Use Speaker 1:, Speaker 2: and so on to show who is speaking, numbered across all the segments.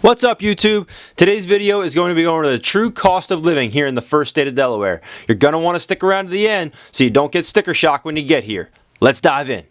Speaker 1: What's up, YouTube? Today's video is going to be going over the true cost of living here in the first state of Delaware. You're going to want to stick around to the end so you don't get sticker shock when you get here. Let's dive in.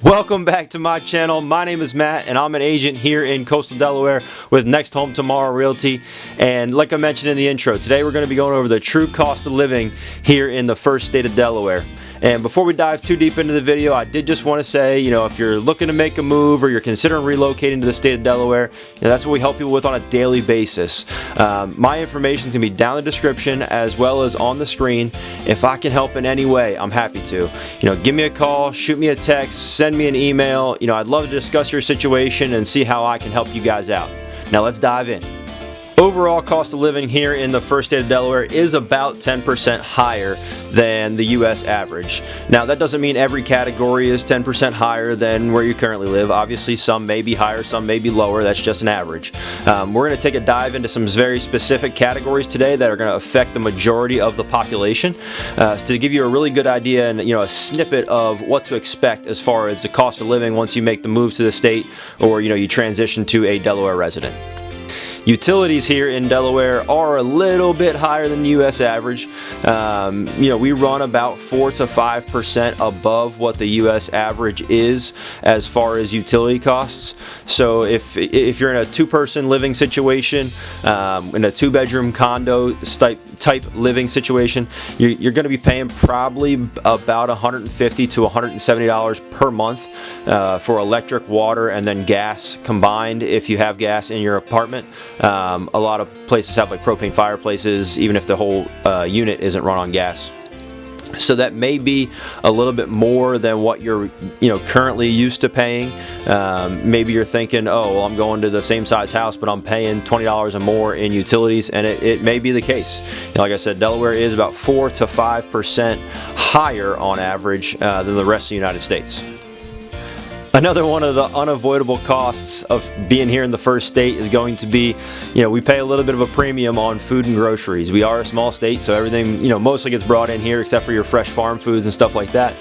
Speaker 1: Welcome back to my channel. My name is Matt and I'm an agent here in Coastal Delaware with Next Home Tomorrow Realty. And like I mentioned in the intro, today we're going to be going over the true cost of living here in the first state of Delaware. And before we dive too deep into the video, I did just want to say, if you're looking to make a move or you're considering relocating to the state of Delaware, that's what we help people with on a daily basis. My information is going to be down in the description as well as on the screen. If I can help in any way, I'm happy to. Give me a call, shoot me a text, send me an email. I'd love to discuss your situation and see how I can help you guys out. Now let's dive in. Overall cost of living here in the first state of Delaware is about 10% higher than the U.S. average. Now that doesn't mean every category is 10% higher than where you currently live. Obviously some may be higher, some may be lower. That's just an average. We're going to take a dive into some very specific categories today that are going to affect the majority of the population to give you a really good idea and a snippet of what to expect as far as the cost of living once you make the move to the state or you transition to a Delaware resident. Utilities here in Delaware are a little bit higher than the U.S. average. We run about 4 to 5% above what the U.S. average is as far as utility costs. So if you're in a two-person living situation, in a two-bedroom condo type living situation, you're going to be paying probably about $150 to $170 per month for electric, water, and then gas combined if you have gas in your apartment. A lot of places have like propane fireplaces, even if the whole unit isn't run on gas. So that may be a little bit more than what you're currently used to paying. Maybe you're thinking, oh, well, I'm going to the same size house, but I'm paying $20 or more in utilities, and it may be the case. Like I said, Delaware is about 4 to 5% higher on average than the rest of the United States. Another one of the unavoidable costs of being here in the first state is going to be, we pay a little bit of a premium on food and groceries. We are a small state, so everything, mostly gets brought in here except for your fresh farm foods and stuff like that.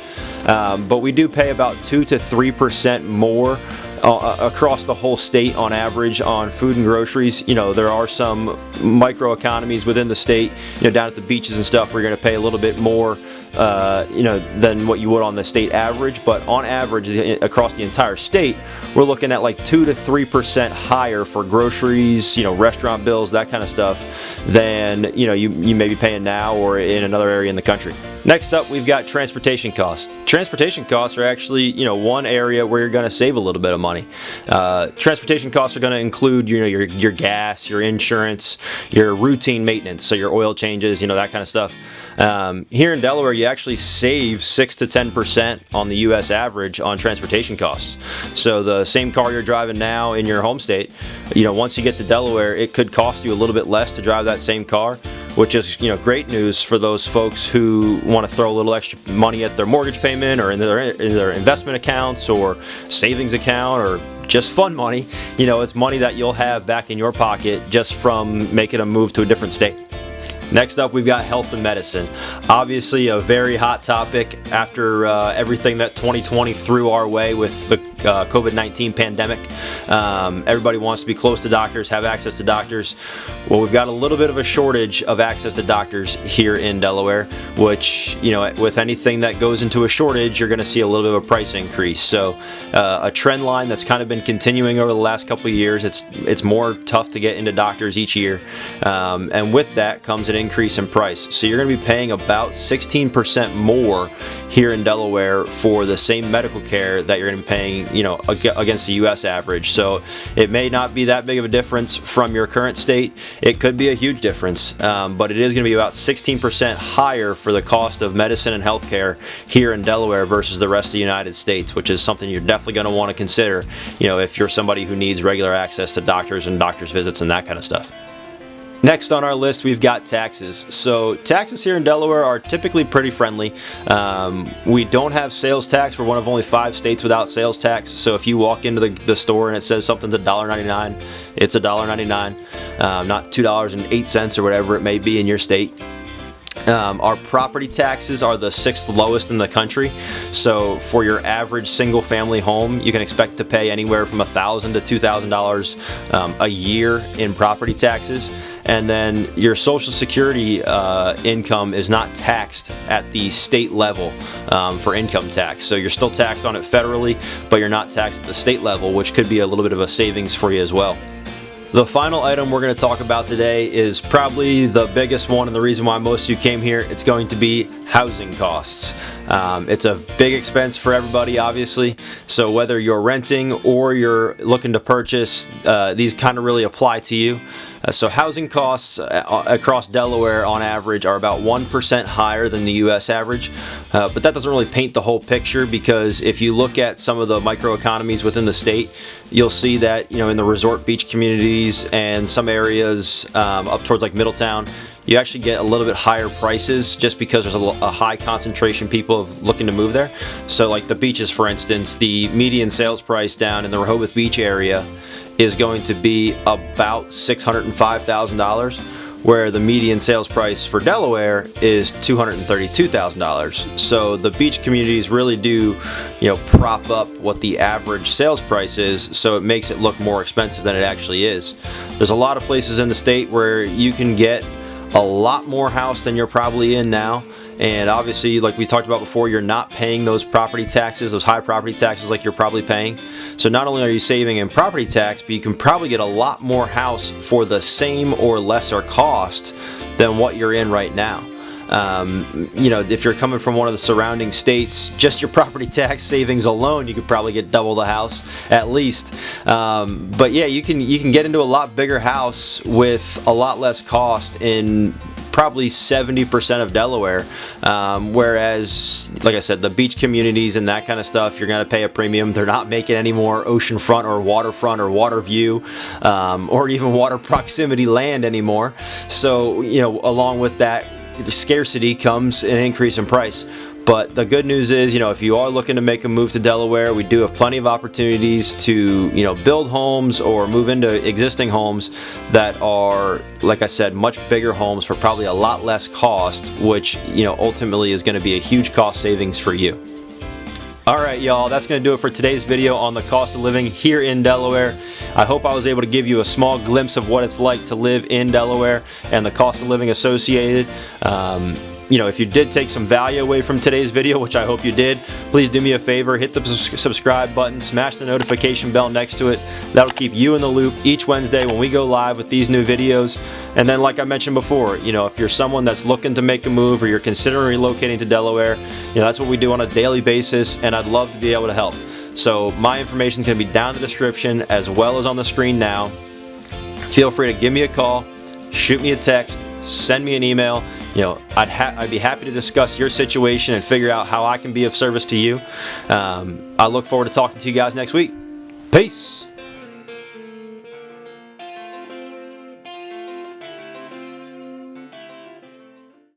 Speaker 1: But we do pay about 2 to 3% more across the whole state on average on food and groceries. There are some micro economies within the state, down at the beaches and stuff, where you're going to pay a little bit more than what you would on the state average, but on average across the entire state, we're looking at like 2 to 3% higher for groceries, restaurant bills, that kind of stuff, than you may be paying now or in another area in the country. Next up, we've got transportation costs. Transportation costs are actually one area where you're going to save a little bit of money. Transportation costs are going to include your gas, your insurance, your routine maintenance, so your oil changes, that kind of stuff. Here in Delaware, you actually save 6 to 10% on the U.S. average on transportation costs. So the same car you're driving now in your home state, once you get to Delaware, it could cost you a little bit less to drive that same car, which is great news for those folks who want to throw a little extra money at their mortgage payment or in their investment accounts or savings account or just fun money. It's money that you'll have back in your pocket just from making a move to a different state. Next up, we've got health and medicine. Obviously a very hot topic after everything that 2020 threw our way with the COVID-19 pandemic. Everybody wants to be close to doctors, have access to doctors. Well, we've got a little bit of a shortage of access to doctors here in Delaware, which, with anything that goes into a shortage, you're going to see a little bit of a price increase. So a trend line that's kind of been continuing over the last couple of years. It's more tough to get into doctors each year. And with that comes an increase in price. So you're going to be paying about 16% more here in Delaware for the same medical care that you're going to be paying against the U.S. average. So it may not be that big of a difference from your current state. It could be a huge difference, but it is going to be about 16% higher for the cost of medicine and healthcare here in Delaware versus the rest of the United States, which is something you're definitely going to want to consider, if you're somebody who needs regular access to doctors and doctor's visits and that kind of stuff. Next on our list, we've got taxes. So taxes here in Delaware are typically pretty friendly. We don't have sales tax. We're one of only 5 states without sales tax. So if you walk into the store and it says something's $1.99, it's $1.99, not $2.08 or whatever it may be in your state. Our property taxes are the 6th lowest in the country. So for your average single family home, you can expect to pay anywhere from $1,000 to $2,000 a year in property taxes. And then your Social Security income is not taxed at the state level for income tax. So you're still taxed on it federally, but you're not taxed at the state level, which could be a little bit of a savings for you as well. The final item we're going to talk about today is probably the biggest one, and the reason why most of you came here. It's going to be housing costs. It's a big expense for everybody, obviously. So whether you're renting or you're looking to purchase, these kind of really apply to you. So housing costs across Delaware on average are about 1% higher than the U.S. average, but that doesn't really paint the whole picture, because if you look at some of the microeconomies within the state, you'll see that, you know, in the resort beach communities and some areas up towards like Middletown, you actually get a little bit higher prices just because there's a high concentration of people looking to move there. So like the beaches, for instance, the median sales price down in the Rehoboth beach area is going to be about $605,000, where the median sales price for Delaware is $232,000. So the beach communities really do, you know, prop up what the average sales price is, so it makes it look more expensive than it actually is. There's a lot of places in the state where you can get a lot more house than you're probably in now. And obviously, like we talked about before, you're not paying those property taxes, those high property taxes like you're probably paying. So not only are you saving in property tax, but you can probably get a lot more house for the same or lesser cost than what you're in right now. You know, if you're coming from one of the surrounding states, just your property tax savings alone, you could probably get double the house at least. But yeah, you can get into a lot bigger house with a lot less cost in probably 70% of Delaware, whereas, like I said, the beach communities and that kind of stuff, you're going to pay a premium. They're not making any more oceanfront or waterfront or water view or even water proximity land anymore. So, you know, along with that, the scarcity comes an increase in price. But the good news is, you know, if you are looking to make a move to Delaware, we do have plenty of opportunities to, you know, build homes or move into existing homes that are, like I said, much bigger homes for probably a lot less cost, which, you know, ultimately is going to be a huge cost savings for you. Alright y'all, that's going to do it for today's video on the cost of living here in Delaware. I hope I was able to give you a small glimpse of what it's like to live in Delaware and the cost of living associated. You know, if you did take some value away from today's video, which I hope you did, please do me a favor, hit the subscribe button, smash the notification bell next to it. That'll keep you in the loop each Wednesday when we go live with these new videos. And then, like I mentioned before, you know, if you're someone that's looking to make a move or you're considering relocating to Delaware, you know, that's what we do on a daily basis, and I'd love to be able to help. So my information is going to be down in the description as well as on the screen now. Feel free to give me a call, shoot me a text, send me an email. You know, I'd be happy to discuss your situation and figure out how I can be of service to you. I look forward to talking to you guys next week. Peace.